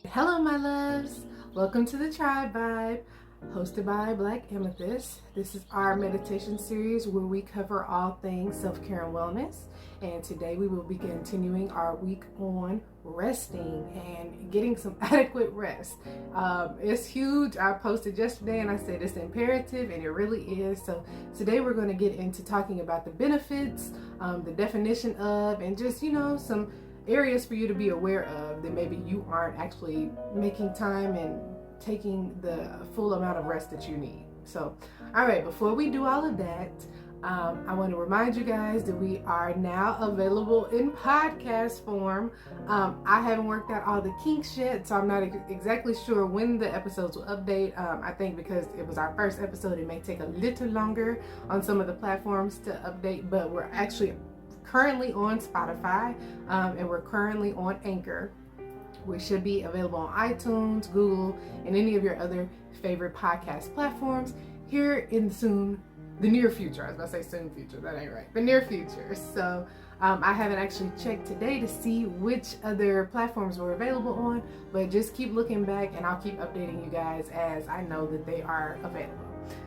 Hello, my loves. Welcome to the TRIBEvibe, hosted by Black Amethyst. This is our meditation series where we cover all things self-care and wellness. And today we will be continuing our week on resting and getting some adequate rest. It's huge. I posted yesterday and I said it's imperative, and it really is. So today we're going to get into talking about the benefits, the definition of, and just, some areas for you to be aware of that maybe you aren't actually making time and taking the full amount of rest that you need. So, all right, before we do all of that, I want to remind you guys that we are now available in podcast form. I haven't worked out all the kinks yet, so I'm not exactly sure when the episodes will update. I think because it was our first episode, it may take a little longer on some of the platforms to update, but we're actually currently on Spotify, and we're currently on Anchor. We should be available on iTunes, Google, and any of your other favorite podcast platforms here in the near future. I was about to say soon future, that ain't right. The near future. So I haven't actually checked today to see which other platforms we're available on, but just keep looking back and I'll keep updating you guys as I know that they are available.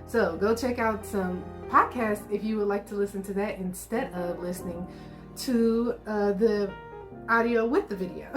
So go check out some podcasts if you would like to listen to that instead of listening to the audio with the video.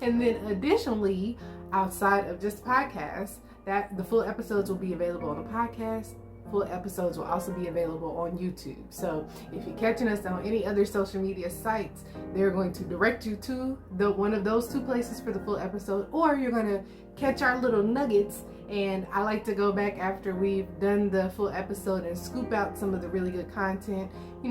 And then additionally, outside of just podcasts, that the full episodes will be available on the podcast. Full episodes will also be available on YouTube. So if you're catching us on any other social media sites, they're going to direct you to one of those two places for the full episode, or you're going to catch our little nuggets. And I like to go back after we've done the full episode and scoop out some of the really good content,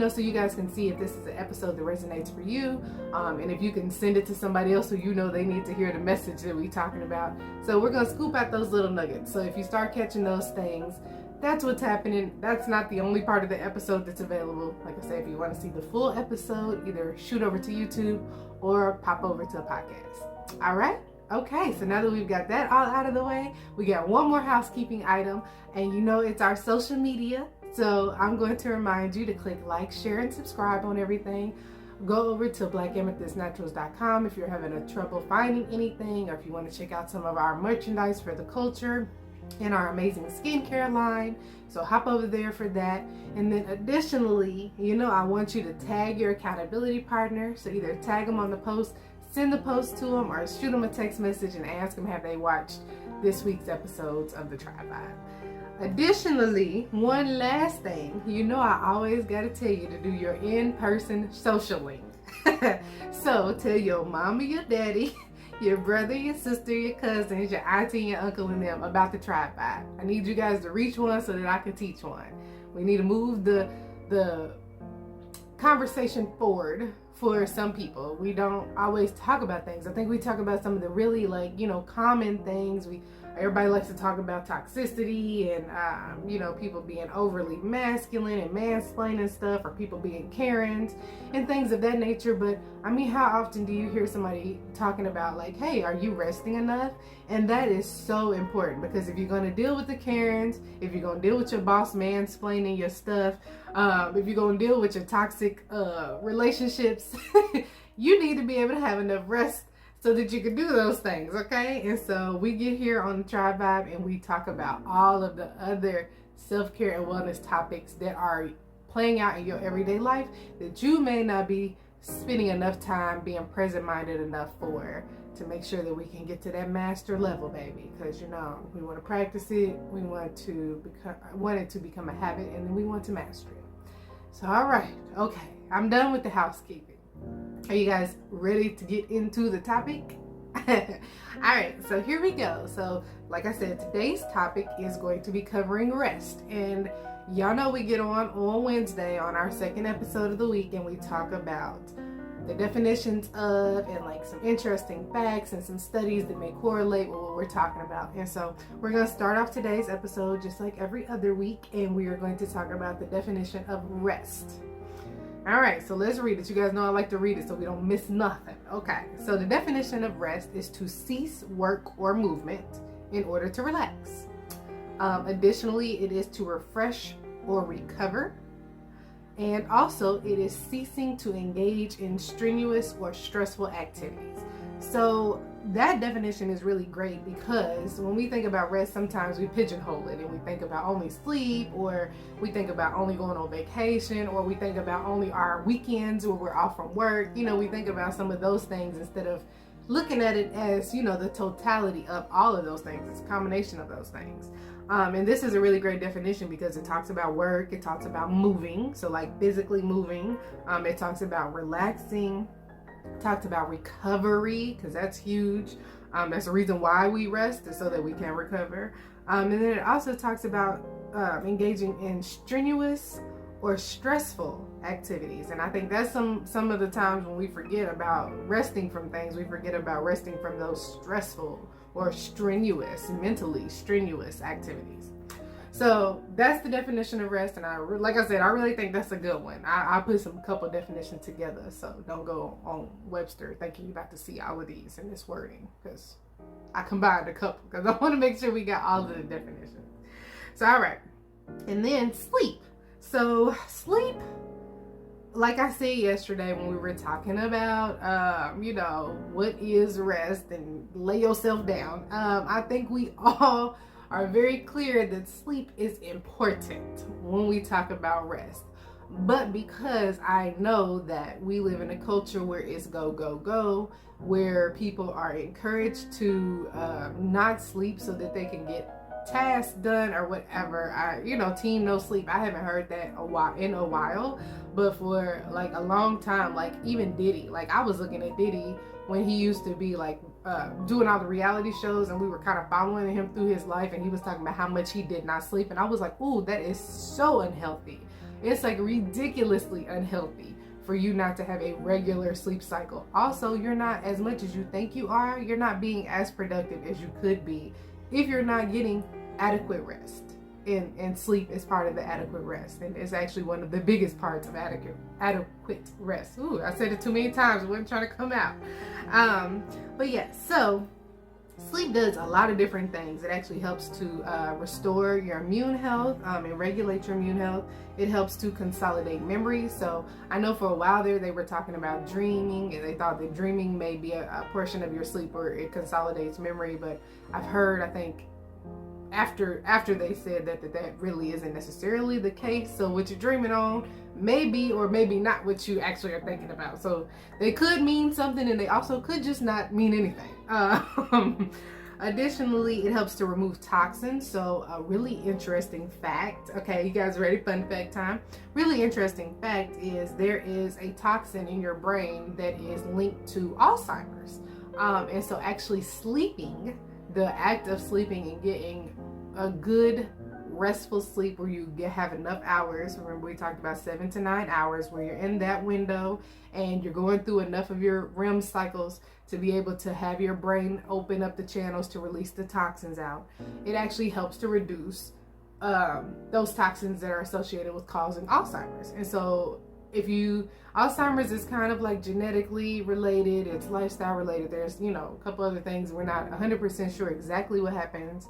so you guys can see if this is an episode that resonates for you, and if you can send it to somebody else who they need to hear the message that we're talking about. So we're going to scoop out those little nuggets. So if you start catching those things, that's what's happening. That's not the only part of the episode that's available. Like I said, if you want to see the full episode, either shoot over to YouTube or pop over to a podcast. All right? Okay, so now that we've got that all out of the way, we got one more housekeeping item, and it's our social media. So I'm going to remind you to click like, share, and subscribe on everything. Go over to blackamethystnaturals.com if you're having trouble finding anything, or if you want to check out some of our merchandise for the culture and our amazing skincare line. So hop over there for that. And then additionally, I want you to tag your accountability partner. So either tag them on the post, send the post to them, or shoot them a text message and ask them have they watched this week's episodes of the TRIBEvibe. Additionally, one last thing, I always got to tell you to do your in-person socialing. So tell your mama, your daddy, your brother, your sister, your cousins, your auntie, your uncle, and them about the TRIBEvibe. I need you guys to reach one so that I can teach one. We need to move the conversation forward. For some people, we don't always talk about things. I think we talk about some of the really common things. Everybody likes to talk about toxicity and people being overly masculine and mansplaining stuff, or people being Karens and things of that nature. But how often do you hear somebody talking about hey, are you resting enough? And that is so important, because if you're going to deal with the Karens, if you're going to deal with your boss mansplaining your stuff, if you're going to deal with your toxic relationships, you need to be able to have enough rest so that you can do those things, okay? And so we get here on the TRIBEvibe and we talk about all of the other self-care and wellness topics that are playing out in your everyday life that you may not be spending enough time being present-minded enough for, to make sure that we can get to that master level, baby. Because we want to practice it, we want it to become a habit, and then we want to master it. So all right, okay, I'm done with the housekeeping. Are you guys ready to get into the topic? All right, so here we go. So like I said, today's topic is going to be covering rest. And y'all know we get on Wednesday on our second episode of the week, and we talk about the definitions of and some interesting facts and some studies that may correlate with what we're talking about. And so we're going to start off today's episode just like every other week, and we are going to talk about the definition of rest. All right, so let's read it. You guys know I like to read it so we don't miss nothing. Okay, so the definition of rest is to cease work or movement in order to relax. Additionally, it is to refresh or recover. And also, it is ceasing to engage in strenuous or stressful activities. So that definition is really great, because when we think about rest, sometimes we pigeonhole it and we think about only sleep, or we think about only going on vacation, or we think about only our weekends where we're off from work. We think about some of those things instead of looking at it as, the totality of all of those things. It's a combination of those things. And this is a really great definition because it talks about work, it talks about moving, so like physically moving, it talks about relaxing, talked about recovery, because that's huge. That's the reason why we rest, is so that we can recover. And then it also talks about engaging in strenuous or stressful activities. And I think that's some of the times when we forget about resting from things. We forget about resting from those stressful or mentally strenuous activities. So that's the definition of rest, and like I said, I really think that's a good one. I put some couple definitions together, so don't go on Webster thinking you're about to see all of these in this wording, because I combined a couple because I want to make sure we got all of the definitions. So all right, and then sleep. So sleep, like I said yesterday when we were talking about what is rest and lay yourself down, I think we all are very clear that sleep is important when we talk about rest. But because I know that we live in a culture where it's go, go, go, where people are encouraged to not sleep so that they can get tasks done or whatever. Team no sleep. I haven't heard that in a while, but for like a long time, like even Diddy, like I was looking at Diddy when he used to be like doing all the reality shows, and we were kind of following him through his life, and he was talking about how much he did not sleep, and I was like, ooh, that is so unhealthy. It's like ridiculously unhealthy for you not to have a regular sleep cycle. Also, you're not, as much as you think you are, you're not being as productive as you could be if you're not getting adequate rest. And sleep is part of the adequate rest, and it's actually one of the biggest parts of adequate rest. Ooh, I said it too many times, it wasn't trying to come out. But yeah, so sleep does a lot of different things. It actually helps to restore your immune health and regulate your immune health. It helps to consolidate memory. So I know for a while there they were talking about dreaming, and they thought that dreaming may be a portion of your sleep where it consolidates memory, but I've heard, I think after they said that really isn't necessarily the case. So what you're dreaming on may be or maybe not what you actually are thinking about. So they could mean something, and they also could just not mean anything. Additionally, it helps to remove toxins. So a really interesting fact, okay, you guys ready? Fun fact time. Really interesting fact is there is a toxin in your brain that is linked to Alzheimer's. And so actually sleeping, the act of sleeping and getting a good restful sleep where you have enough hours. Remember, we talked about 7 to 9 hours where you're in that window and you're going through enough of your REM cycles to be able to have your brain open up the channels to release the toxins out. It actually helps to reduce those toxins that are associated with causing Alzheimer's. And so Alzheimer's is kind of like genetically related, it's lifestyle related. There's, a couple other things. We're not 100% sure exactly what happens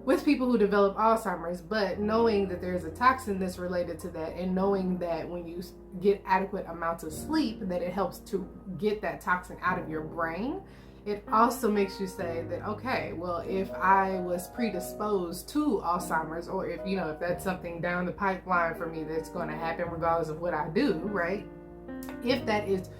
with people who develop Alzheimer's, but knowing that there's a toxin that's related to that, and knowing that when you get adequate amounts of sleep, that it helps to get that toxin out of your brain. It also makes you say that, okay, well, if I was predisposed to Alzheimer's, or if that's something down the pipeline for me that's going to happen regardless of what I do, right? If that is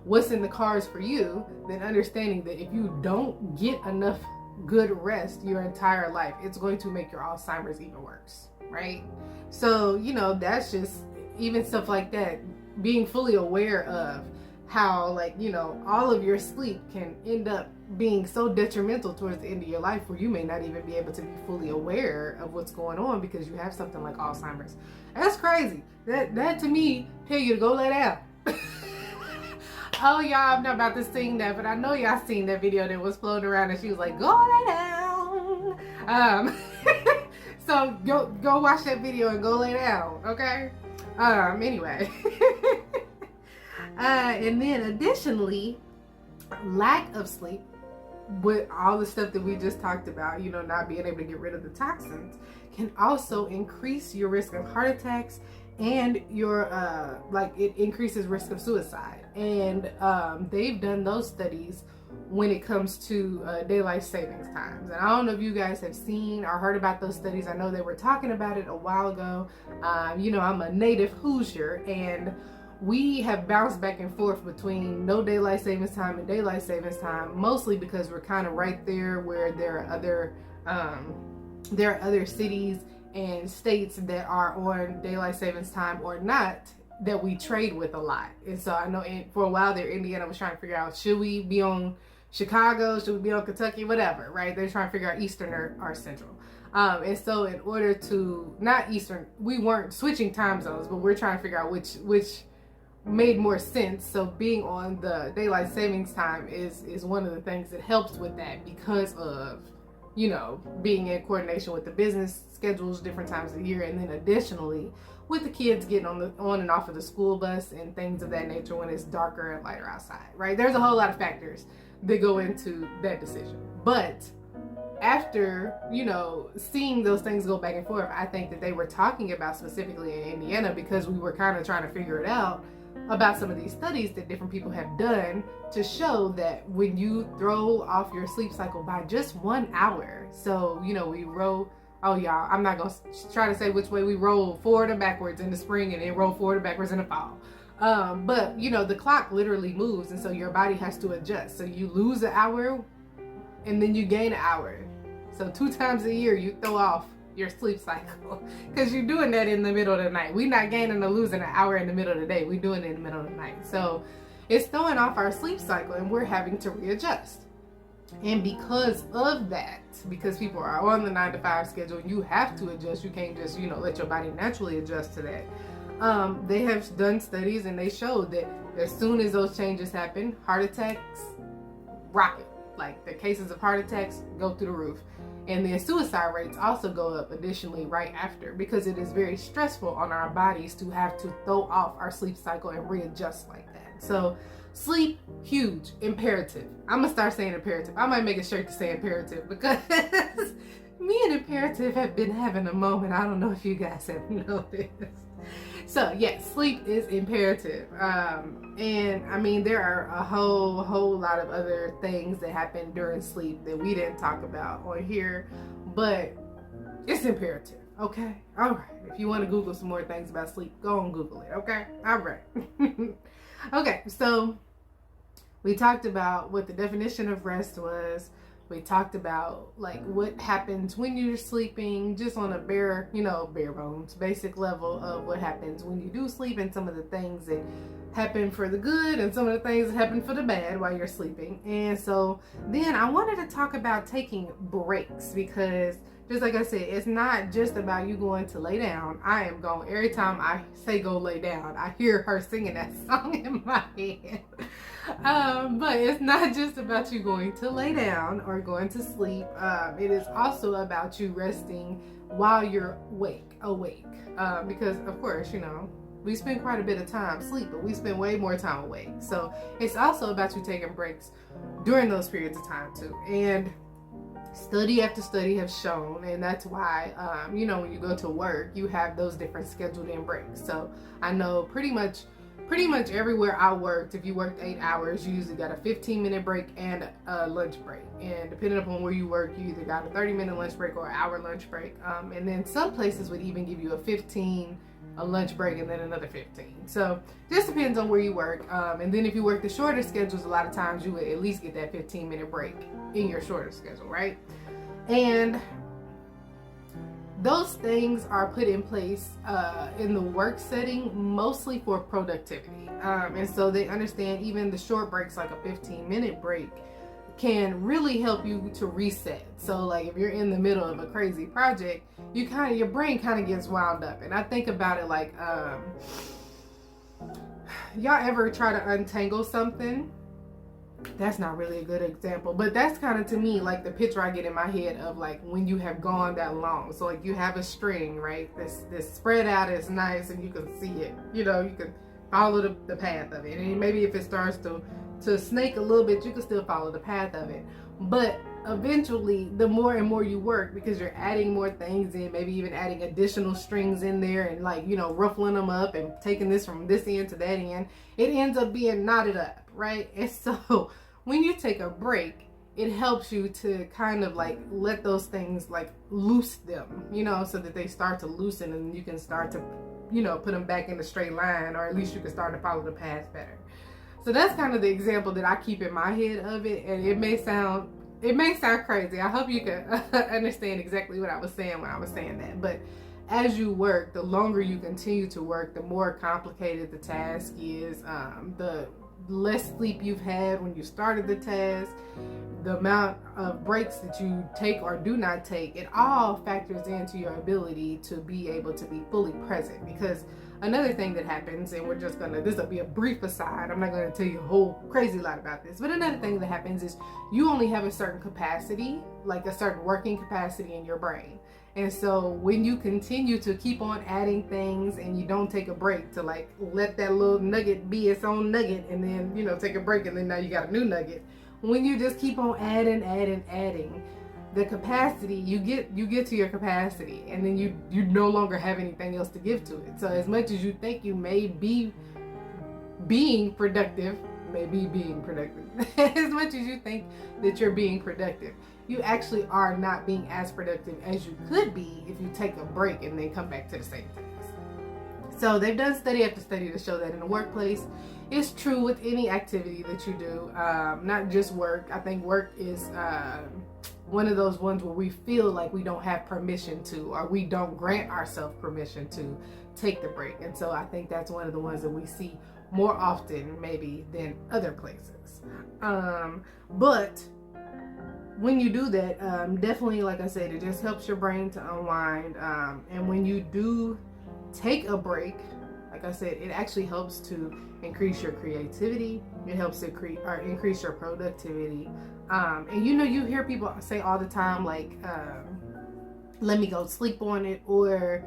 what's in the cards for you, then understanding that if you don't get enough good rest your entire life, it's going to make your Alzheimer's even worse, right? So, that's just even stuff like that, being fully aware of how all of your sleep can end up being so detrimental towards the end of your life, where you may not even be able to be fully aware of what's going on because you have something like Alzheimer's. That's crazy. That to me tell you to go lay down. Oh, y'all, I'm not about to sing that, but I know y'all seen that video that was floating around, and she was like, go lay down. So go watch that video and go lay down, okay? Anyway. And then additionally, lack of sleep, with all the stuff that we just talked about, not being able to get rid of the toxins, can also increase your risk of heart attacks, and your it increases risk of suicide. And they've done those studies when it comes to daylight savings times. And I don't know if you guys have seen or heard about those studies. I know they were talking about it a while ago. You know, I'm a native Hoosier, and we have bounced back and forth between no daylight savings time and daylight savings time, mostly because we're kind of right there where there are other cities and states that are on daylight savings time or not that we trade with a lot. And so I know for a while there, Indiana was trying to figure out, should we be on Chicago, should we be on Kentucky, whatever, right? They're trying to figure out Eastern or Central. And so in order to, not Eastern, we weren't switching time zones, but we're trying to figure out which made more sense. So being on the daylight savings time is one of the things that helps with that, because of, you know, being in coordination with the business schedules different times of the year, and then additionally with the kids getting on and off of the school bus and things of that nature when it's darker and lighter outside, right? There's a whole lot of factors that go into that decision. But after, you know, seeing those things go back and forth, I think that they were talking about specifically in Indiana, because we were kind of trying to figure it out, about some of these studies that different people have done to show that when you throw off your sleep cycle by just 1 hour, so, you know, we roll, oh y'all, I'm not gonna try to say which way we roll forward and backwards in the spring and then roll forward and backwards in the fall. But, you know, the clock literally moves, and so your body has to adjust. So you lose an hour and then you gain an hour. So 2 times a year you throw off your sleep cycle, because you're doing that in the middle of the night. We're not gaining or losing an hour in the middle of the day. We're doing it in the middle of the night. So it's throwing off our sleep cycle, and we're having to readjust. And because of that, because people are on the 9-to-5 schedule, you have to adjust. You can't just, you know, let your body naturally adjust to that. They have done studies, and they showed that as soon as those changes happen, heart attacks rocket. Like, the cases of heart attacks go through the roof. And then suicide rates also go up additionally right after, because it is very stressful on our bodies to have to throw off our sleep cycle and readjust like that. So sleep, huge, imperative. I'm gonna start saying imperative. I might make a shirt to say imperative, because me and imperative have been having a moment. I don't know if you guys have noticed. So yes, sleep is imperative. And I mean, there are a whole lot of other things that happen during sleep that we didn't talk about on here, but it's imperative. Okay. All right. If you want to Google some more things about sleep, go and Google it. Okay. All right. Okay. So we talked about what the definition of rest was. We talked about like what happens when you're sleeping, just on a bare bones, basic level of what happens when you do sleep, and some of the things that happen for the good and some of the things that happen for the bad while you're sleeping. And so then I wanted to talk about taking breaks, because just like I said, it's not just about you going to lay down. I am going, every time I say go lay down, I hear her singing that song in my head. But it's not just about you going to lay down or going to sleep. It is also about you resting while you're awake. Because of course, you know, we spend quite a bit of time asleep, but we spend way more time awake. So it's also about you taking breaks during those periods of time too. And study after study have shown, and that's why, you know, when you go to work, you have those different scheduled in breaks. So I know pretty much everywhere I worked, if you worked 8 hours, you usually got a 15-minute break and a lunch break. And depending upon where you work, you either got a 30-minute lunch break or an hour lunch break. And then some places would even give you a lunch break and then another 15. So just depends on where you work. And then if you work the shorter schedules, a lot of times you would at least get that 15-minute break in your shorter schedule, right? And those things are put in place in the work setting mostly for productivity. And so they understand even the short breaks, like a 15-minute break, can really help you to reset. So like if you're in the middle of a crazy project, your brain kind of gets wound up. And I think about it like, y'all ever try to untangle something? That's not really a good example, but that's kind of, to me, like the picture I get in my head of like when you have gone that long. So like you have a string, right? This spread out is nice and you can see it, you know, you can follow the path of it. And maybe if it starts to snake a little bit, you can still follow the path of it. But eventually, the more and more you work, because you're adding more things in, maybe even adding additional strings in there and like, you know, ruffling them up and taking this from this end to that end, it ends up being knotted up, right? And so when you take a break, it helps you to kind of like let those things like loose them, so that they start to loosen and you can start to, put them back in the straight line, or at least you can start to follow the path better. So that's kind of the example that I keep in my head of it. And it may sound crazy. I hope you can understand exactly what I was saying when I was saying that. But as you work, the longer you continue to work, the more complicated the task is. The less sleep you've had when you started the task, the amount of breaks that you take or do not take, it all factors into your ability to be able to be fully present. Because another thing that happens, and this will be a brief aside, I'm not gonna tell you a whole crazy lot about this, but another thing that happens is you only have a certain capacity, like a certain working capacity in your brain. And so when you continue to keep on adding things and you don't take a break to like let that little nugget be its own nugget, and then take a break, and then now you got a new nugget. When you just keep on adding the capacity, you get to your capacity, and then you no longer have anything else to give to it. So as much as you think you may be being productive, as much as you think that you're being productive, you actually are not being as productive as you could be if you take a break and then come back to the same task. So they've done study after study to show that in the workplace, it's true with any activity that you do, not just work. I think work is one of those ones where we feel like we don't have permission to, or we don't grant ourselves permission to take the break. And so I think that's one of the ones that we see more often maybe than other places. But when you do that, definitely, like I said, it just helps your brain to unwind. And when you do take a break, like I said, it actually helps to increase your creativity. It helps to increase your productivity. And you hear people say all the time, like, let me go sleep on it, or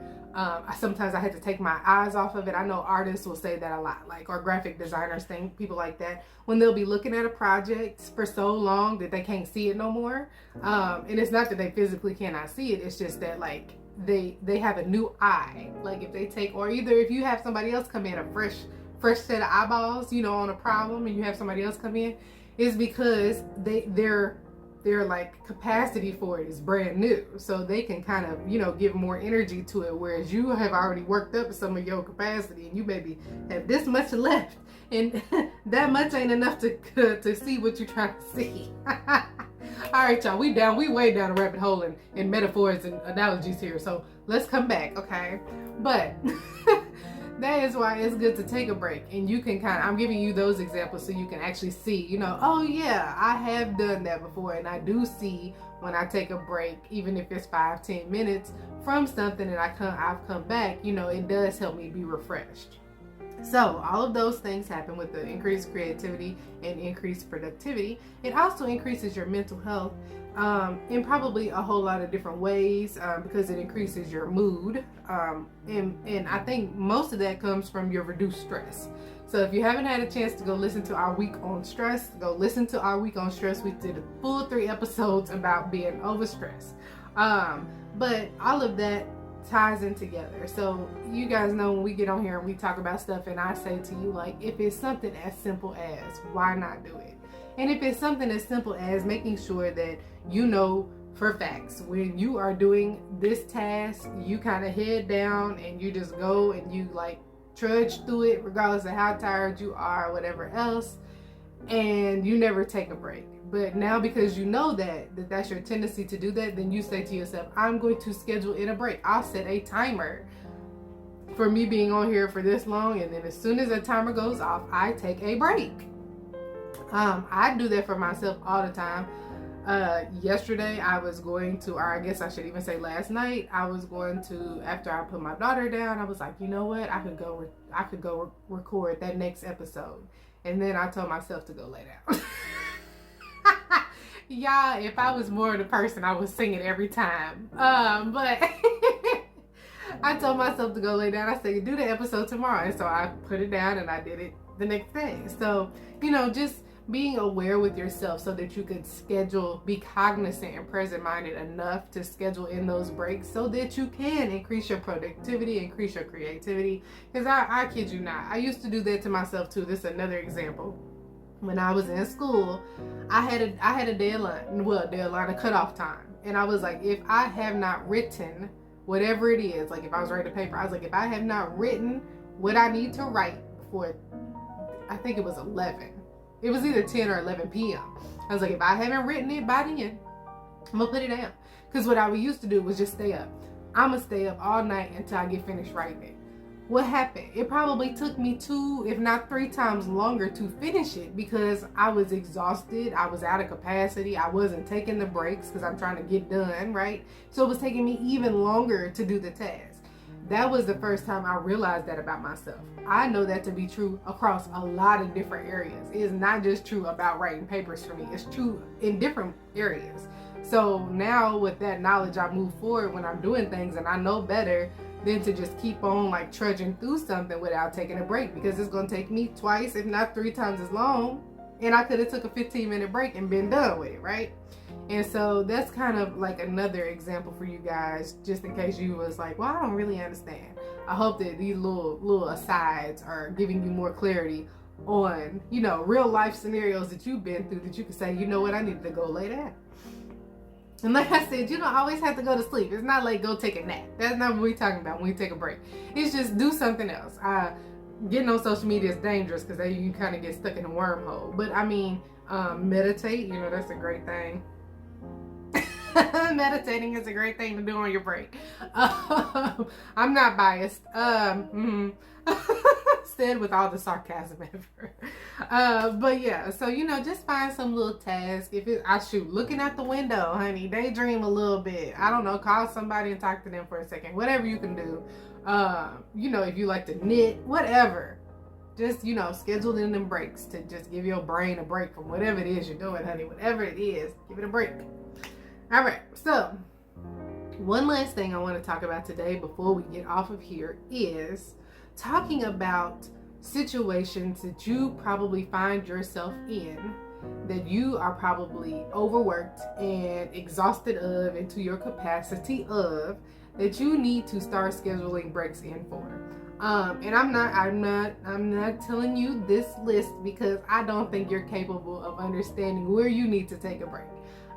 sometimes I had to take my eyes off of it. I know artists will say that a lot, like, or graphic designers, people like that, when they'll be looking at a project for so long that they can't see it no more. And it's not that they physically cannot see it, it's just that like they have a new eye. Like if they take, or either if you have somebody else come in, a fresh set of eyeballs, on a problem, and you have somebody else come in, is because their like capacity for it is brand new, so they can kind of give more energy to it, whereas you have already worked up some of your capacity and you maybe have this much left, and that much ain't enough to see what you're trying to see. All right, y'all, we way down a rabbit hole in metaphors and analogies here, so let's come back, okay? But that is why it's good to take a break, and you can I'm giving you those examples so you can actually see, oh yeah, I have done that before, and I do see when I take a break, even if it's 5-10 minutes from something and I've come back, it does help me be refreshed. So all of those things happen with the increased creativity and increased productivity. It also increases your mental health in probably a whole lot of different ways, because it increases your mood. And I think most of that comes from your reduced stress. So if you haven't had a chance to go listen to our week on stress, go listen to our week on stress. We did a full 3 episodes about being overstressed. But all of that ties in together. So you guys know when we get on here and we talk about stuff, and I say to you, like, if it's something as simple as, why not do it? And if it's something as simple as making sure that for facts, when you are doing this task, you kind of head down and you just go and you like trudge through it regardless of how tired you are or whatever else, and you never take a break. But now, because you know that's your tendency to do that, then you say to yourself, I'm going to schedule in a break. I'll set a timer for me being on here for this long, and then as soon as that timer goes off, I take a break. I do that for myself all the time. Yesterday I was going to, or I guess I should even say last night, I was going to, after I put my daughter down, I was like, you know what, I could go record that next episode. And then I told myself to go lay down. Yeah, if I was more of the person, I would sing it every time. But I told myself to go lay down. I said, do the episode tomorrow. And so I put it down and I did it the next day. So, just being aware with yourself so that you could be cognizant and present-minded enough to schedule in those breaks so that you can increase your productivity, increase your creativity. Because I kid you not, I used to do that to myself too. This is another example. when I was in school, I had a deadline, a cutoff time. And I was like, if I have not written whatever it is, like if I was writing a paper, I was like, if I have not written what I need to write before, I think it was 11. It was either 10 or 11 p.m. I was like, if I haven't written it by then, I'm gonna put it down. Because what I used to do was just stay up. I'm gonna stay up all night until I get finished writing it. What happened? It probably took me 2, if not 3 times longer to finish it because I was exhausted. I was out of capacity. I wasn't taking the breaks because I'm trying to get done, right? So it was taking me even longer to do the task. That was the first time I realized that about myself. I know that to be true across a lot of different areas. It is not just true about writing papers for me. It's true in different areas. So now with that knowledge, I move forward when I'm doing things and I know better than to just keep on like trudging through something without taking a break, because it's going to take me twice, if not 3 times as long. And I could have took a 15-minute break and been done with it, right? And so that's kind of like another example for you guys, just in case you was like, well, I don't really understand. I hope that these little asides are giving you more clarity on, real life scenarios that you've been through, that you can say, you know what, I need to go lay down. And like I said, you don't always have to go to sleep. It's not like go take a nap. That's not what we're talking about when we take a break. It's just do something else. Getting on social media is dangerous because you kind of get stuck in a wormhole. But I mean, meditate, that's a great thing. Meditating is a great thing to do on your break. I'm not biased. Said with all the sarcasm ever. But yeah, so just find some little task. If looking out the window, honey, daydream a little bit. I don't know, call somebody and talk to them for a second. Whatever you can do. If you like to knit, whatever. Just, schedule in them breaks to just give your brain a break from whatever it is you're doing, honey. Whatever it is, give it a break. All right, so one last thing I want to talk about today before we get off of here is talking about situations that you probably find yourself in, that you are probably overworked and exhausted of, into your capacity of, that you need to start scheduling breaks in for. And I'm not telling you this list because I don't think you're capable of understanding where you need to take a break.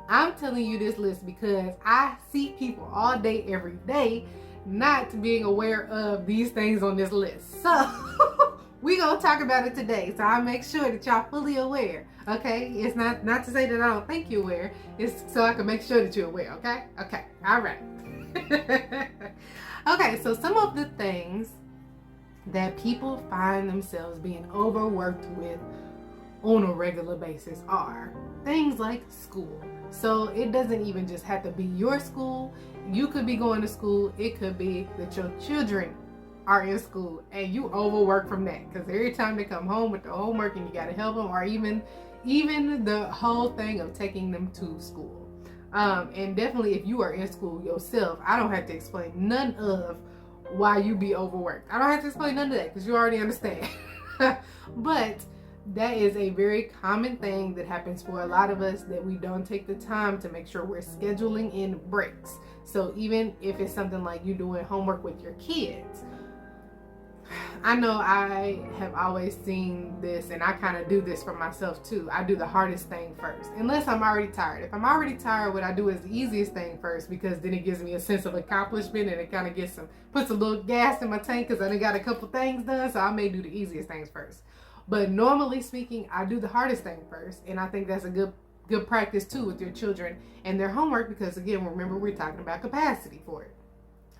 I'm telling you this list because I see people all day, every day, not being aware of these things on this list. So we're going to talk about it today. So I'll make sure that y'all fully aware. Okay? It's not to say that I don't think you're aware. It's so I can make sure that you're aware. Okay? Okay. All right. Okay. So some of the things that people find themselves being overworked with on a regular basis are things like school. So it doesn't even just have to be your school. You could be going to school. It could be that your children are in school and you overwork from that, because every time they come home with the homework and you got to help them, or even the whole thing of taking them to school. And definitely if you are in school yourself, I don't have to explain none of why you be overworked. I don't have to explain none of that because you already understand. But that is a very common thing that happens for a lot of us, that we don't take the time to make sure we're scheduling in breaks. So even if it's something like you doing homework with your kids, I know I have always seen this, and I kind of do this for myself too. I do the hardest thing first, unless I'm already tired. If I'm already tired, what I do is the easiest thing first, because then it gives me a sense of accomplishment and it kind of puts a little gas in my tank because I done got a couple things done. So I may do the easiest things first. But normally speaking, I do the hardest thing first. And I think that's a good practice too with your children and their homework, because again, remember, we're talking about capacity for it.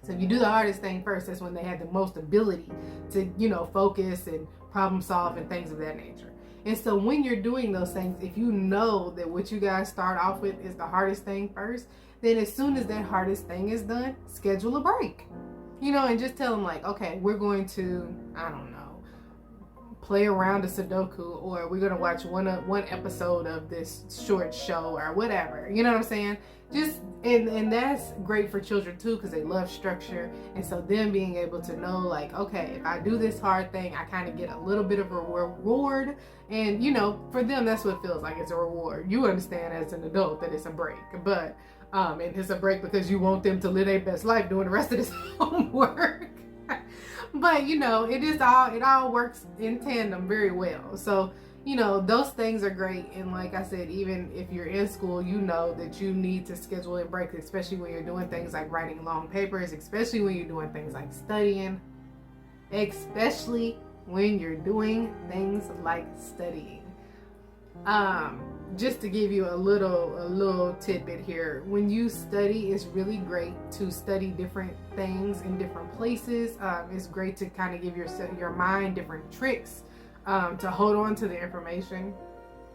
So if you do the hardest thing first, that's when they have the most ability to, focus and problem solve and things of that nature. And so when you're doing those things, if you know that what you guys start off with is the hardest thing first, then as soon as that hardest thing is done, schedule a break. And just tell them like, okay, we're going to, I don't know, play around a Sudoku, or we're going to watch one episode of this short show or whatever. You know what I'm saying? And that's great for children too, because they love structure. And so them being able to know like, okay, if I do this hard thing, I kind of get a little bit of a reward. And for them, that's what it feels like. It's a reward. You understand as an adult that it's a break, but and it's a break because you want them to live their best life doing the rest of this homework. But it all works in tandem very well. So those things are great. And like I said, even if you're in school, you know that you need to schedule in breaks, especially when you're doing things like writing long papers, especially when you're doing things like studying, especially when you're doing things like studying. Just to give you a little tidbit here, when you study, it's really great to study different things in different places. It's great to kind of give your mind different tricks to hold on to the information.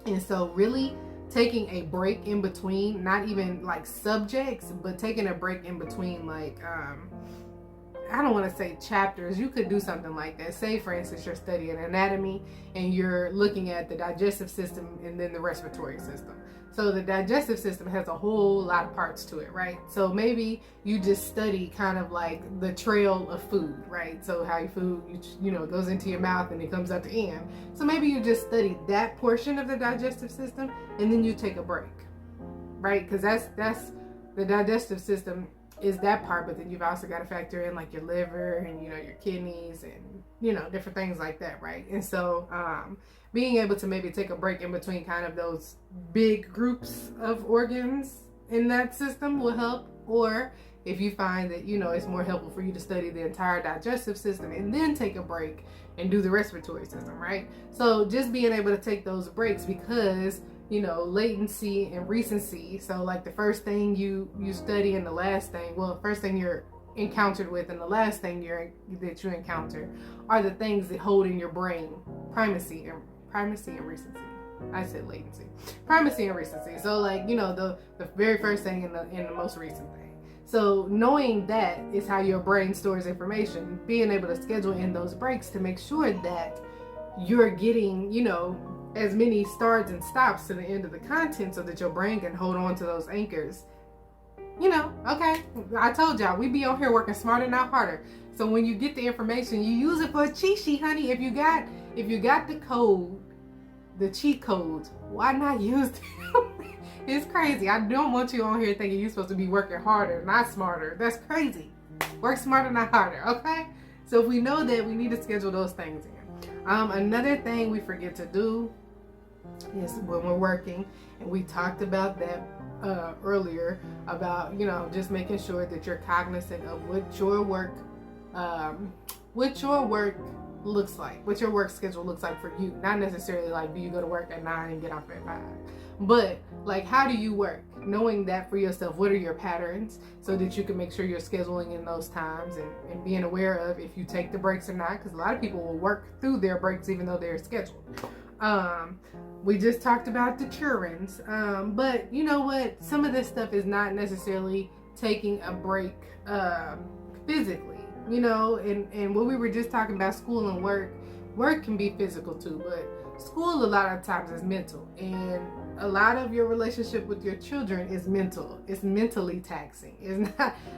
And so really taking a break in between, not even like subjects, but taking a break in between, like I don't want to say chapters. You could do something like that. Say, for instance, you're studying anatomy and you're looking at the digestive system and then the respiratory system. So the digestive system has a whole lot of parts to it, right? So maybe you just study kind of like the trail of food, right? So how your food, goes into your mouth and it comes out the end. So maybe you just study that portion of the digestive system and then you take a break, right? Because that's the digestive system is that part, but then you've also got to factor in like your liver and your kidneys and different things like that, right? And so being able to maybe take a break in between kind of those big groups of organs in that system will help. Or if you find that it's more helpful for you to study the entire digestive system and then take a break and do the respiratory system, right? So just being able to take those breaks, because latency and recency. So like the first thing you study and the last thing, first thing you're encountered with and the last thing that you encounter are the things that hold in your brain primacy and recency. I said latency, primacy and recency. So like the very first thing and the most recent thing. So knowing that is how your brain stores information. Being able to schedule in those breaks to make sure that you're getting as many starts and stops to the end of the content so that your brain can hold on to those anchors. Okay, I told y'all, we be on here working smarter, not harder. So when you get the information, you use it for a cheat sheet, honey. If you got the code, the cheat codes, why not use them? It's crazy. I don't want you on here thinking you're supposed to be working harder, not smarter. That's crazy. Work smarter, not harder, okay? So if we know that, we need to schedule those things in. Another thing we forget to do is when we're working, and we talked about that earlier, about just making sure that you're cognizant of what your work looks like, what your work schedule looks like for you. Not necessarily like, do you go to work at 9 and get off at 5, but like, how do you work? Knowing that for yourself, what are your patterns, so that you can make sure you're scheduling in those times and being aware of if you take the breaks or not, because a lot of people will work through their breaks even though they're scheduled. We just talked about the children's, but you know what? Some of this stuff is not necessarily taking a break physically, and what we were just talking about, school and work can be physical too, but school a lot of times is mental, and a lot of your relationship with your children is mental. It's mentally taxing. It's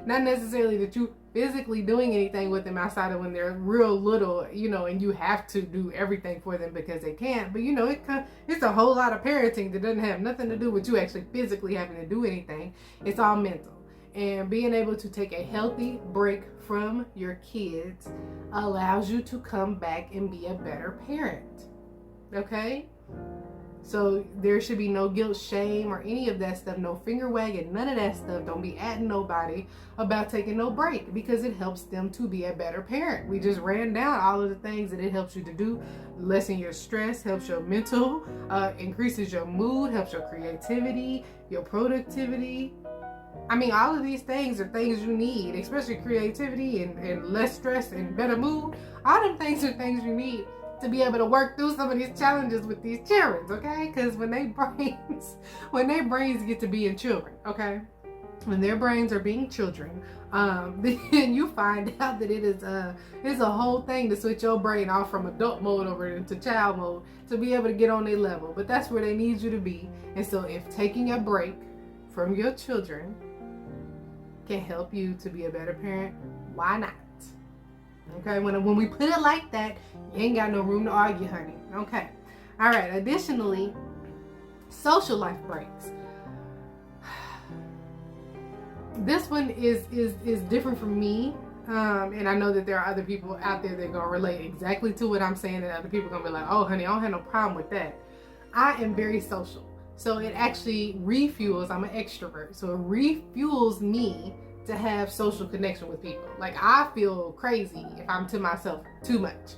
not necessarily that you physically doing anything with them outside of when they're real little, and you have to do everything for them because they can't. But it's a whole lot of parenting that doesn't have nothing to do with you actually physically having to do anything. It's all mental. And being able to take a healthy break from your kids allows you to come back and be a better parent. Okay? So there should be no guilt, shame, or any of that stuff. No finger wagging, none of that stuff. Don't be adding nobody about taking no break, because it helps them to be a better parent. We just ran down all of the things that it helps you to do. Lessen your stress, helps your mental, increases your mood, helps your creativity, your productivity. I mean, all of these things are things you need, especially creativity and less stress and better mood. All them things are things you need to be able to work through some of these challenges with these children, okay? Because when their brains get to being children, okay? When their brains are being children, then you find out that it's a whole thing to switch your brain off from adult mode over into child mode to be able to get on their level. But that's where they need you to be. And so if taking a break from your children can help you to be a better parent, why not? Okay, when we put it like that, you ain't got no room to argue, honey. Okay. All right. Additionally, social life breaks. This one is different from me. And I know that there are other people out there that are going to relate exactly to what I'm saying, and other people are going to be like, oh, honey, I don't have no problem with that. I am very social. So it actually refuels, I'm an extrovert. So it refuels me to have social connection with people. Like, I feel crazy if I'm to myself too much.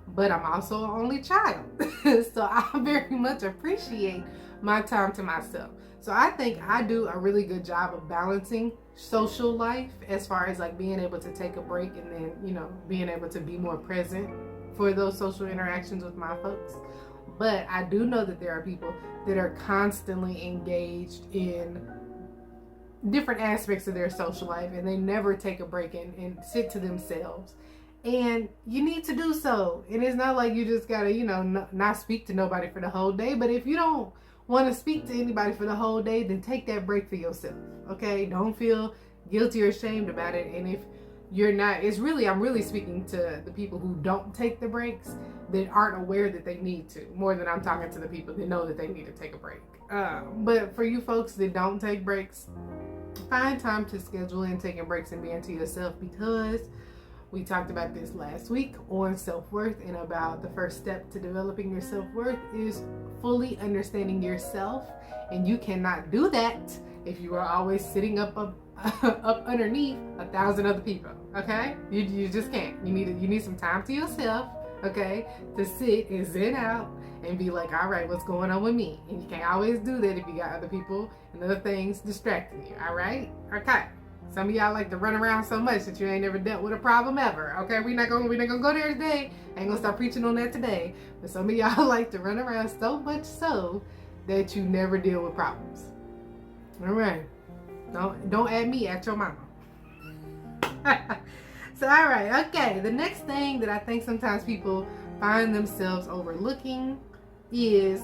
But I'm also an only child. So I very much appreciate my time to myself. So I think I do a really good job of balancing social life as far as like being able to take a break and then, you know, being able to be more present for those social interactions with my folks. But I do know that there are people that are constantly engaged in different aspects of their social life and they never take a break and sit to themselves. And you need to do so. And it's not like you just gotta, you know, not speak to nobody for the whole day. But if you don't want to speak to anybody for the whole day, then take that break for yourself. Okay? Don't feel guilty or ashamed about it. And if you're not, I'm really speaking to the people who don't take the breaks, that aren't aware that they need to, more than I'm talking to the people that know that they need to take a break. But for you folks that don't take breaks, find time to schedule in taking breaks and being to yourself, because we talked about this last week on self-worth, and about the first step to developing your self-worth is fully understanding yourself. And you cannot do that if you are always sitting up underneath 1,000 other people. Okay, you just can't. You need some time to yourself. Okay, to sit and zen out and be like, all right, what's going on with me? And you can't always do that if you got other people and other things distracting you. All right, okay. Some of y'all like to run around so much that you ain't never dealt with a problem ever. Okay, we're not gonna go there today. I ain't gonna start preaching on that today. But some of y'all like to run around so much so that you never deal with problems. All right, don't add me at your mama. So all right, okay. The next thing that I think sometimes people find themselves overlooking is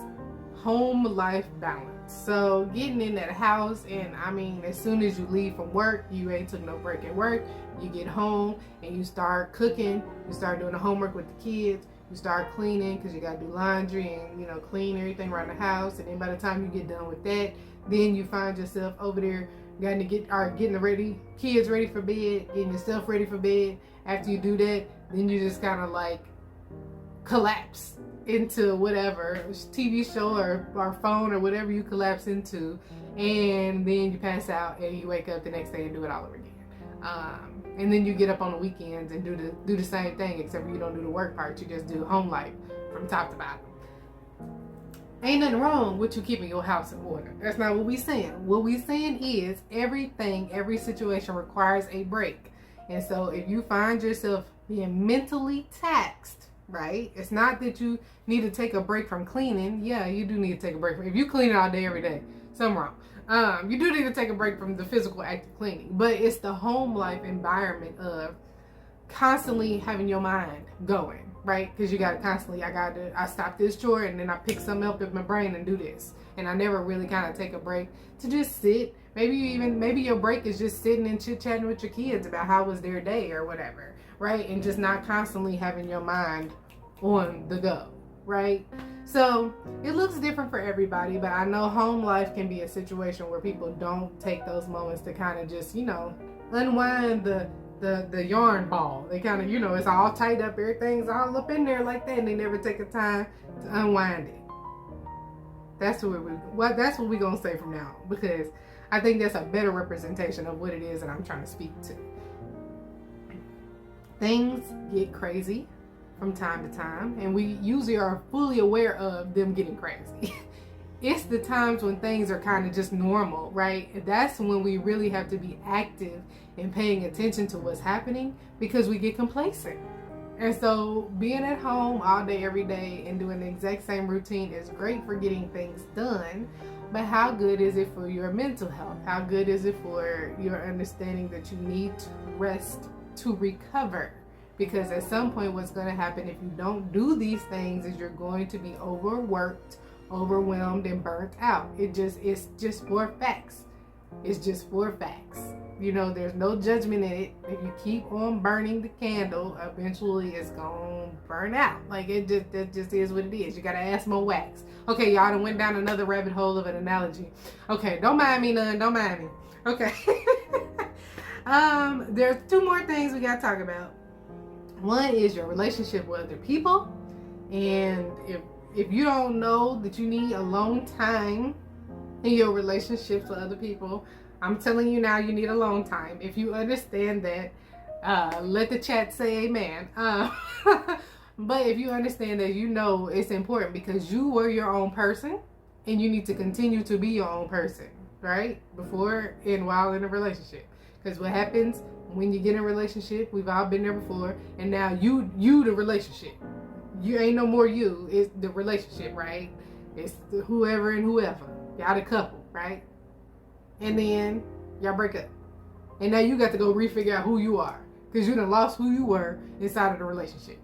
home life balance. So getting in that house, and I mean, as soon as you leave from work, you ain't took no break at work, you get home and you start cooking, you start doing the homework with the kids, you start cleaning because you got to do laundry and, you know, clean everything around the house. And then by the time you get done with that, then you find yourself over there getting the kids ready for bed, getting yourself ready for bed. After you do that, then you just kind of like collapse into whatever TV show or phone or whatever you collapse into, and then you pass out and you wake up the next day and do it all over again. And then you get up on the weekends and do the same thing, except you don't do the work part. You just do home life from top to bottom. Ain't nothing wrong with you keeping your house in order. That's not what we saying. What we saying is every situation requires a break. And so if you find yourself being mentally taxed, right? It's not that you need to take a break from cleaning. Yeah, you do need to take a break. If you clean all day, every day, something wrong. You do need to take a break from the physical act of cleaning. But it's the home life environment of constantly having your mind going, right? Because you got to constantly, I stop this chore and then I pick something up with my brain and do this. And I never really kind of take a break to just sit. Maybe your break is just sitting and chit-chatting with your kids about how was their day or whatever, right? And just not constantly having your mind on the go, right? So it looks different for everybody, but I know home life can be a situation where people don't take those moments to kind of just, you know, unwind the yarn ball. They kind of, you know, it's all tied up, everything's all up in there like that, and they never take the time to unwind it. That's what we're gonna say from now on, because I think that's a better representation of what it is that I'm trying to speak to. Things get crazy from time to time, and we usually are fully aware of them getting crazy. It's the times when things are kind of just normal, right? That's when we really have to be active and paying attention to what's happening, because we get complacent. And so being at home all day, every day, and doing the exact same routine is great for getting things done. But how good is it for your mental health? How good is it for your understanding that you need to rest to recover? Because at some point, what's going to happen if you don't do these things is you're going to be overworked, overwhelmed, and burnt out. It's just for facts. It's just for facts. You know, there's no judgment in it. If you keep on burning the candle, eventually it's gonna burn out. Like, it just is what it is. You gotta add some more wax. Okay, y'all done went down another rabbit hole of an analogy. Okay, don't mind me none. Don't mind me. Okay. There's two more things we gotta talk about. One is your relationship with other people, and if you don't know that you need alone time in your relationships with other people, I'm telling you now, you need alone time. If you understand that, let the chat say amen. But if you understand that, you know it's important because you were your own person and you need to continue to be your own person, right? Before and while in a relationship. Because what happens when you get in a relationship, we've all been there before, and now you the relationship. You ain't no more you, it's the relationship, right? It's whoever and whoever. Y'all the couple, right? And then y'all break up. And now you got to go refigure out who you are. Because you done lost who you were inside of the relationship.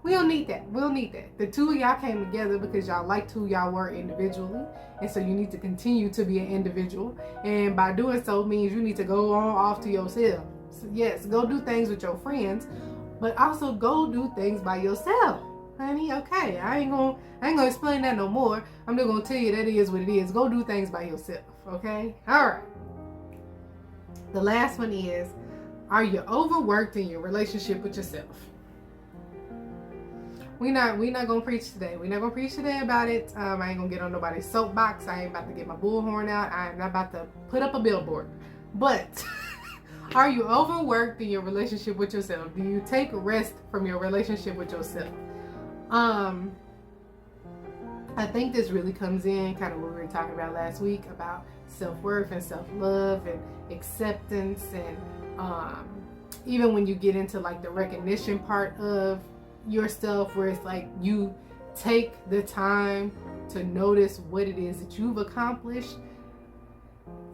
We don't need that. We don't need that. The two of y'all came together because y'all liked who y'all were individually. And so you need to continue to be an individual. And by doing so means you need to go on off to yourself. So yes, go do things with your friends, but also go do things by yourself. Honey, okay. I ain't gonna explain that no more. I'm just gonna tell you that is what it is. Go do things by yourself. Okay? Alright. The last one is, are you overworked in your relationship with yourself? We not gonna preach today. We're not gonna preach today about it. I ain't gonna get on nobody's soapbox. I ain't about to get my bullhorn out. I am not about to put up a billboard. But are you overworked in your relationship with yourself? Do you take rest from your relationship with yourself? I think this really comes in kind of what we were talking about last week about self-worth and self-love and acceptance, and even when you get into like the recognition part of yourself, where it's like you take the time to notice what it is that you've accomplished.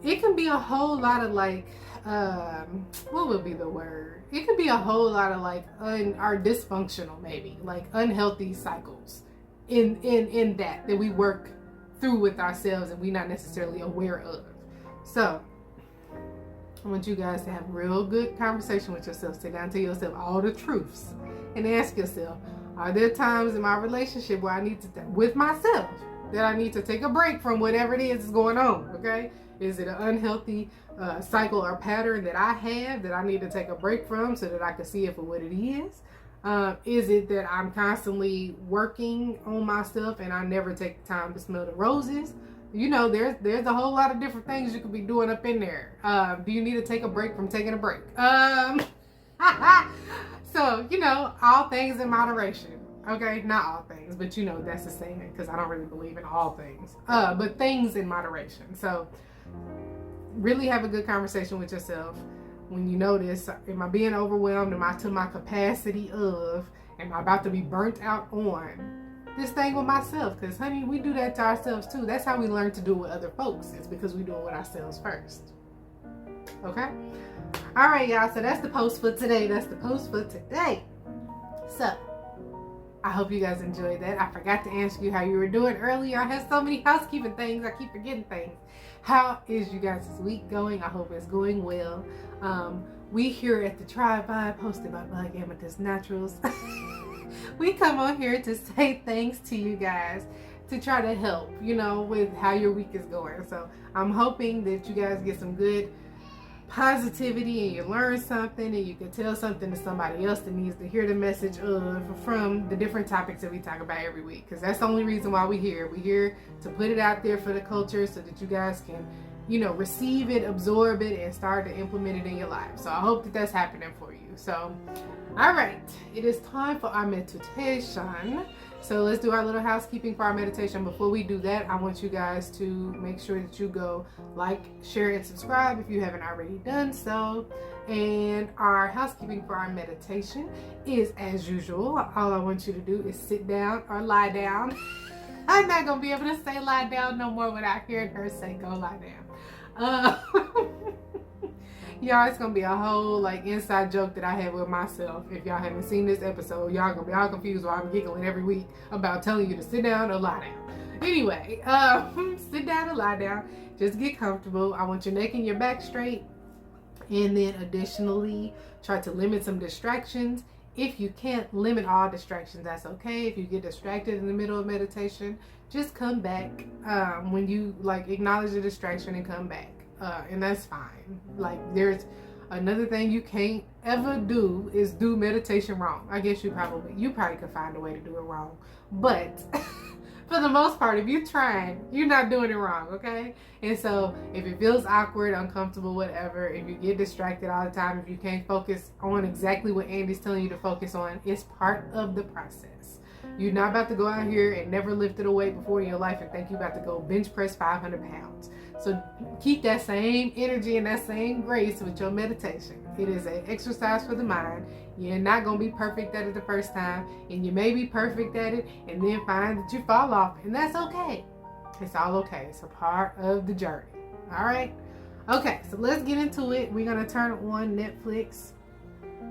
It can be a whole lot of like what would be the word? It could be a whole lot of like our dysfunctional, maybe like unhealthy cycles in that we work through with ourselves and we're not necessarily aware of. So I want you guys to have a real good conversation with yourself. Sit down to yourself all the truths and ask yourself, are there times in my relationship where I need to, with myself, that I need to take a break from whatever it is that's going on, okay? Is it an unhealthy cycle or pattern that I have that I need to take a break from so that I can see it for what it is? Is it that I'm constantly working on myself and I never take the time to smell the roses? You know, there's a whole lot of different things you could be doing up in there. Do you need to take a break from taking a break? So, you know, all things in moderation. Okay, not all things, but you know that's the saying, because I don't really believe in all things. But things in moderation. So really have a good conversation with yourself when you notice, am I being overwhelmed? Am I to my capacity of? Am I about to be burnt out on this thing with myself? Because honey, we do that to ourselves too. That's how we learn to do it with other folks. It's because we do it with ourselves first. Okay? All right, y'all. So that's the post for today. So I hope you guys enjoyed that. I forgot to ask you how you were doing earlier. I have so many housekeeping things. I keep forgetting things. How is you guys' week going? I hope it's going well. We here at the TRIBEvibe, hosted by Black Amethyst Naturals, we come on here to say thanks to you guys, to try to help, you know, with how your week is going. So I'm hoping that you guys get some good positivity and you learn something and you can tell something to somebody else that needs to hear the message from the different topics that we talk about every week, because that's the only reason why we're here to put it out there for the culture so that you guys can, you know, receive it, absorb it, and start to implement it in your life. So I hope that that's happening for you. So all right, it is time for our meditation. So let's do our little housekeeping for our meditation. Before we do that, I want you guys to make sure that you go like, share, and subscribe if you haven't already done so. And our housekeeping for our meditation is, as usual, all I want you to do is sit down or lie down. I'm not going to be able to say lie down no more without hearing her say go lie down. Y'all, it's gonna be a whole like inside joke that I have with myself. If y'all haven't seen this episode, y'all gonna be all confused while I'm giggling every week about telling you to sit down or lie down. Anyway, sit down or lie down. Just get comfortable. I want your neck and your back straight. And then additionally, try to limit some distractions. If you can't limit all distractions, that's okay. If you get distracted in the middle of meditation, just come back when you like acknowledge the distraction and come back. And that's fine. Like there's Another thing you can't ever do is do meditation wrong. I guess you probably could find a way to do it wrong. But for the most part, if you're trying, you're not doing it wrong, okay? And so if it feels awkward, uncomfortable, whatever, if you get distracted all the time, if you can't focus on exactly what Andy's telling you to focus on, it's part of the process. You're not about to go out here and never lifted a weight before in your life and think you're about to go bench press 500 pounds. So keep that same energy and that same grace with your meditation. It is an exercise for the mind. You're not going to be perfect at it the first time, and you may be perfect at it and then find that you fall off, and that's okay. It's all okay. It's a part of the journey. All right? Okay, so let's get into it. We're going to turn on Netflix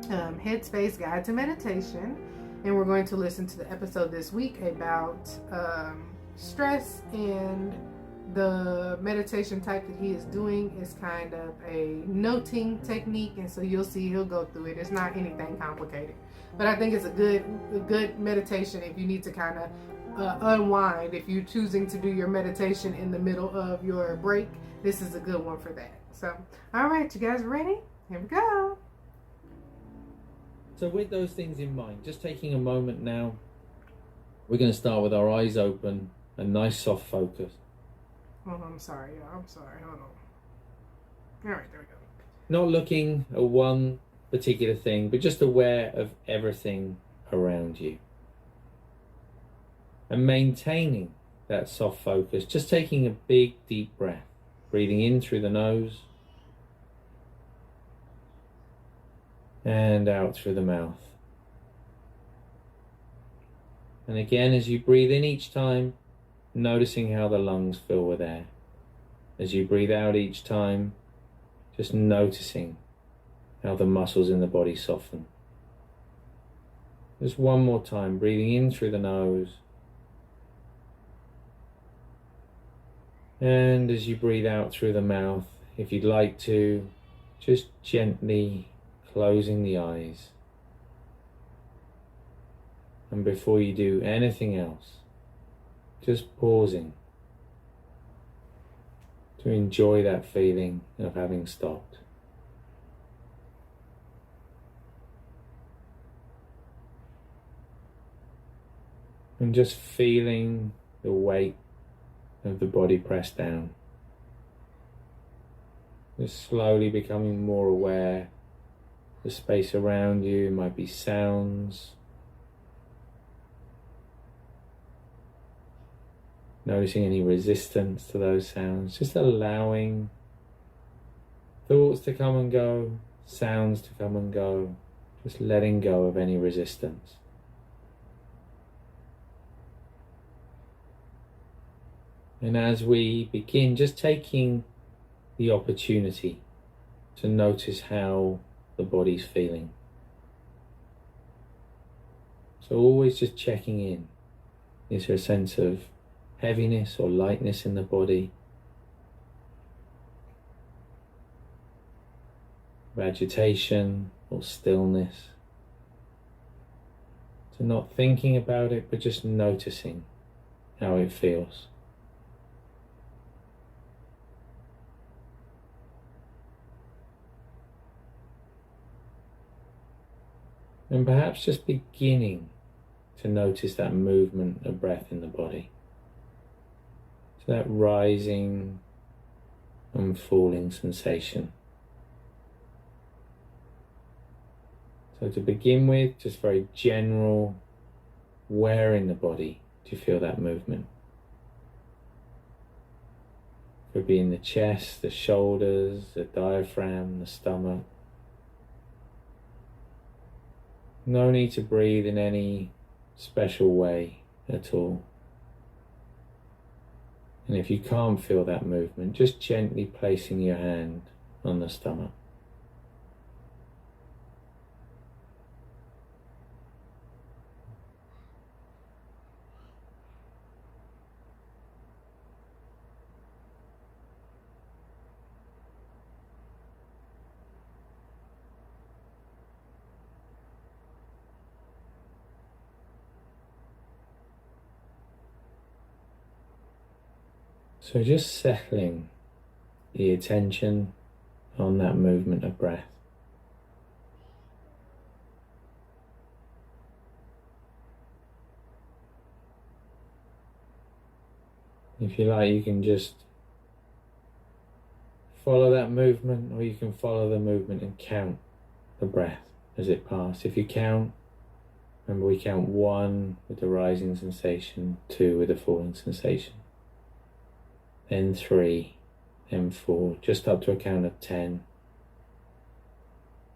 Headspace Guide to Meditation, and we're going to listen to the episode this week about stress, and the meditation type that he is doing is kind of a noting technique, and so you'll see he'll go through it. It's not anything complicated, but I think it's a good meditation if you need to kind of unwind. If you're choosing to do your meditation in the middle of your break, this is a good one for that. So, all right, you guys ready? Here we go. So with those things in mind, just taking a moment now, we're going to start with our eyes open, a nice soft focus. Oh, I'm sorry. Hold on. All right, there we go. Not looking at one particular thing, but just aware of everything around you. And maintaining that soft focus, just taking a big, deep breath, breathing in through the nose and out through the mouth. And again, as you breathe in each time, noticing how the lungs fill with air. As you breathe out each time, just noticing how the muscles in the body soften. Just one more time, breathing in through the nose. And as you breathe out through the mouth, if you'd like to, just gently closing the eyes. And before you do anything else, just pausing to enjoy that feeling of having stopped. And just feeling the weight of the body pressed down. Just slowly becoming more aware of the space around you. It might be sounds. Noticing any resistance to those sounds, just allowing thoughts to come and go, sounds to come and go, just letting go of any resistance. And as we begin, just taking the opportunity to notice how the body's feeling. So always just checking in. Is there a sense of heaviness or lightness in the body? Agitation or stillness? So not thinking about it, but just noticing how it feels. And perhaps just beginning to notice that movement of breath in the body. So that rising and falling sensation. So to begin with, just very general, where in the body do you feel that movement? Could be in the chest, the shoulders, the diaphragm, the stomach. No need to breathe in any special way at all. And if you can't feel that movement, just gently placing your hand on the stomach. So just settling the attention on that movement of breath. If you like, you can just follow that movement, or you can follow the movement and count the breath as it passes. If you count, remember we count 1 with the rising sensation, 2 with the falling sensation, then 3, then 4, just up to a count of 10,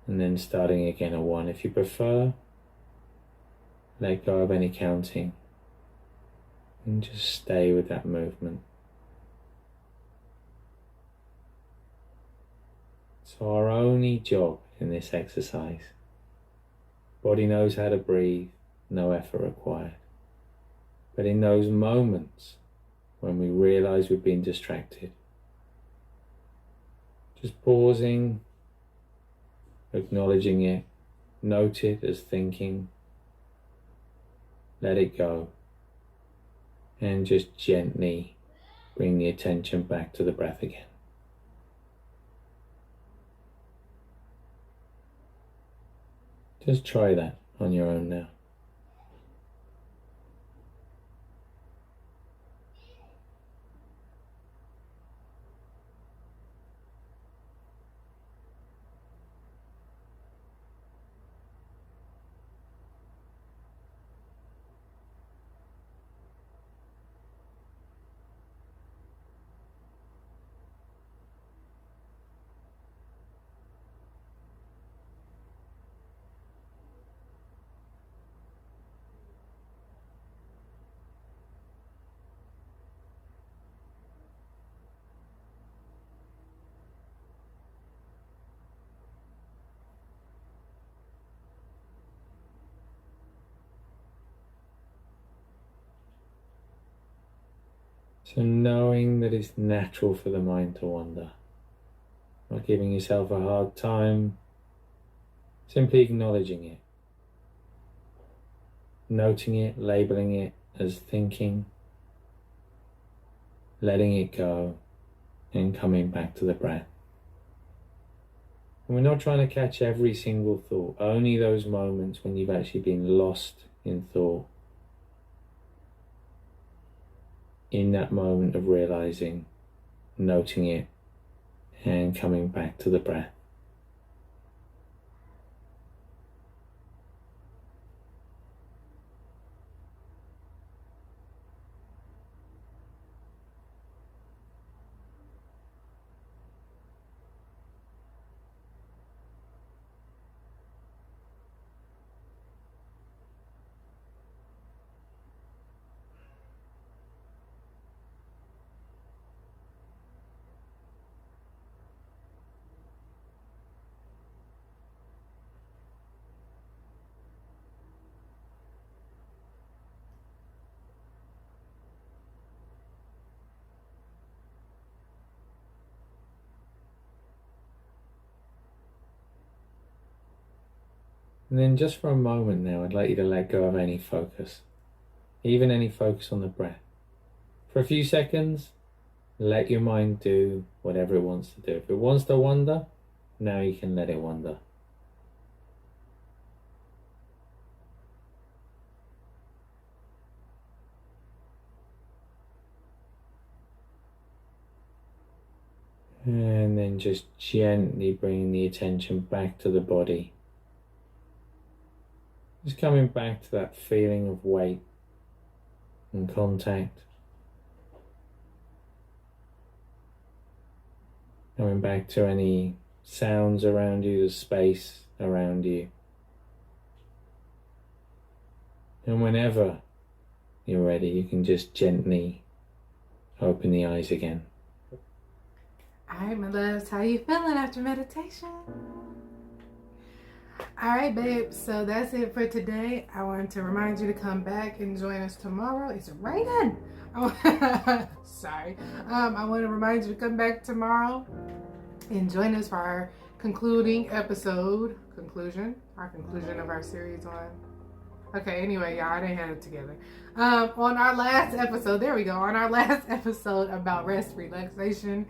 and then starting again at 1. If you prefer, let go of any counting and just stay with that movement. So our only job in this exercise, body knows how to breathe, no effort required. But in those moments when we realize we've been distracted, just pausing, acknowledging it, note it as thinking, let it go, and just gently bring the attention back to the breath again. Just try that on your own now. So knowing that it's natural for the mind to wander, not giving yourself a hard time, simply acknowledging it, noting it, labeling it as thinking, letting it go, and coming back to the breath. And we're not trying to catch every single thought, only those moments when you've actually been lost in thought. In that moment of realizing, noting it, and coming back to the breath. And then just for a moment now, I'd like you to let go of any focus, even any focus on the breath. For a few seconds, let your mind do whatever it wants to do. If it wants to wander, now you can let it wander. And then just gently bring the attention back to the body. Just coming back to that feeling of weight and contact. Coming back to any sounds around you, the space around you. And whenever you're ready, you can just gently open the eyes again. Alright, my loves, how you feeling after meditation? Alright, babe, so that's it for today. I wanted to remind you to come back and join us tomorrow. It's raining. Sorry. I want to remind you to come back tomorrow and join us for our conclusion of our series on Okay, anyway, y'all, I didn't have it together. On our last episode, there we go. On our last episode about rest, relaxation,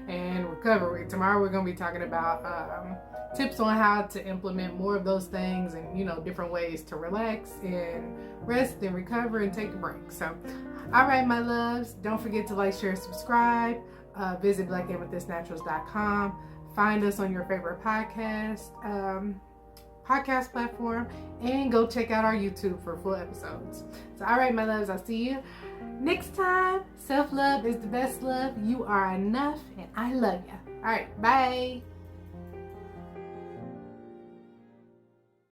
and recovery. Tomorrow we're going to be talking about tips on how to implement more of those things and, different ways to relax and rest and recover and take a break. So, all right, my loves, don't forget to like, share, subscribe. Visit blackAmethystNaturals.com. Find us on your favorite podcast platform, and go check out our YouTube for full episodes. So, all right, my loves, I'll see you next time. Self-love is the best love. You are enough, and I love you. All right, bye.